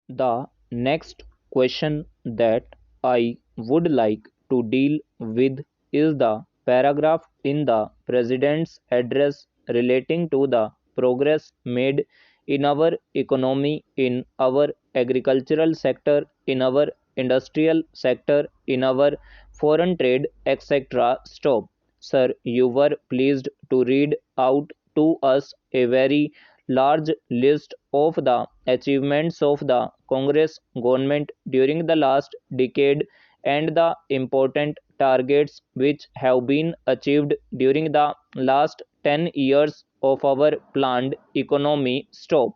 The next question that I would like to deal with is the paragraph in the President's address relating to the progress made in our economy, in our agricultural sector, in our industrial sector, in our foreign trade, etc. Stop. Sir, you were pleased to read out to us a very large list of the achievements of the Congress government during the last decade and the important targets which have been achieved during the last 10 years of our planned economy. Stop.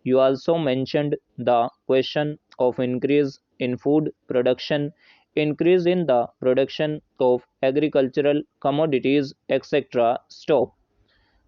You also mentioned the question of increase in food production, increase in the production of agricultural commodities, etc. Stop.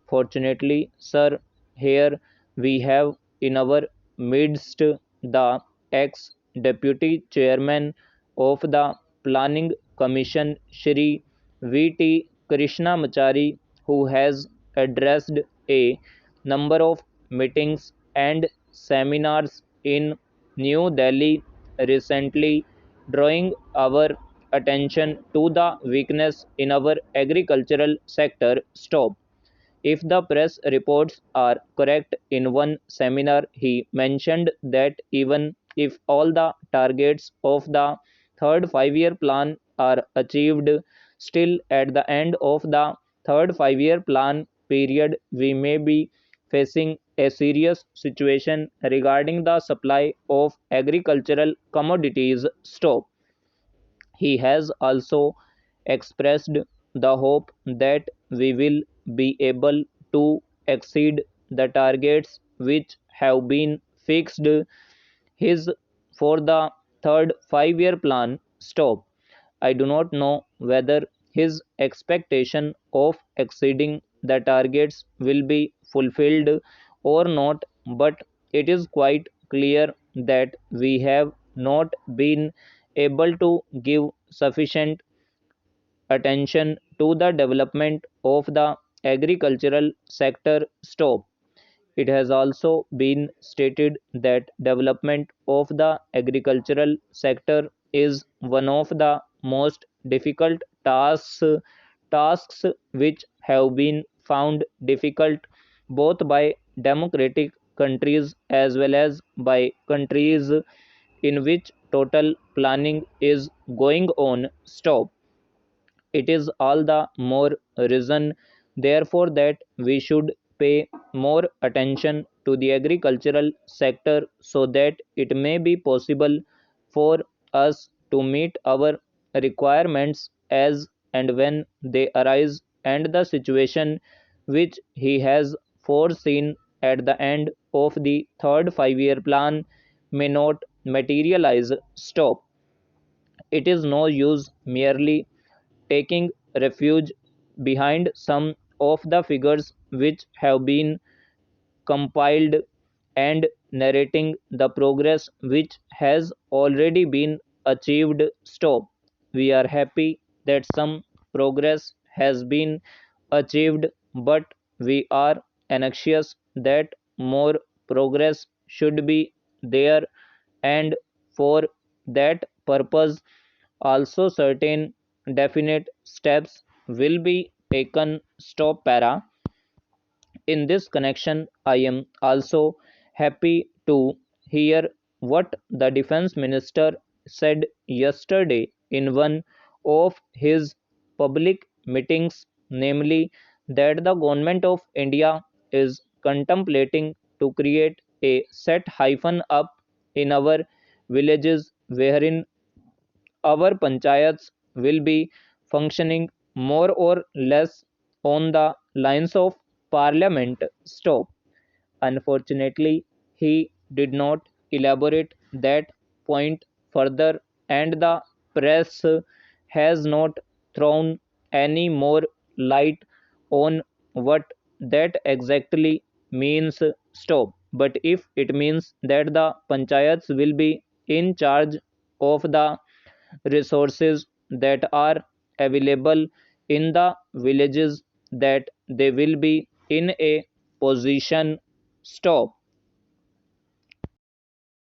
Fortunately, sir, here we have in our midst the ex deputy chairman of the Planning Commission, Shri V.T. Krishnamachari, who has addressed a number of meetings and seminars in New Delhi recently, drawing our attention to the weakness in our agricultural sector. Stop. If the press reports are correct, in one seminar he mentioned that even if all the targets of the third 5 year plan are achieved, still at the end of the third 5 year plan period, we may be facing a serious situation regarding the supply of agricultural commodities. Stop. He has also expressed the hope that we will be able to exceed the targets which have been fixed his for the third 5 year plan. Stop. I do not know whether his expectation of exceeding the targets will be fulfilled or not, but it is quite clear that we have not been able to give sufficient attention to the development of the agricultural sector. Stop. It has also been stated that development of the agricultural sector is one of the most difficult tasks which have been found difficult both by democratic countries as well as by countries in which total planning is going on. Stop. It is all the more reason, therefore, that we should pay more attention to the agricultural sector so that it may be possible for us to meet our requirements as and when they arise, and the situation which he has foreseen at the end of the third 5 year plan may not materialize. Stop. It is no use merely taking refuge behind some of the figures which have been compiled and narrating the progress which has already been achieved. Stop. We are happy that some progress has been achieved, but we are anxious that more progress should be there, and for that purpose also certain definite steps will be taken. Stop. Para. In this connection, I am also happy to hear what the Defence Minister said yesterday in one of his public meetings, namely that the Government of India is contemplating to create a set hyphen up in our villages wherein our panchayats will be functioning more or less on the lines of parliament. Stop. Unfortunately, he did not elaborate that point further, and the press has not thrown any more light on what that exactly means. Stop. But if it means that the panchayats will be in charge of the resources that are available in the villages, that they will be in a position. Stop.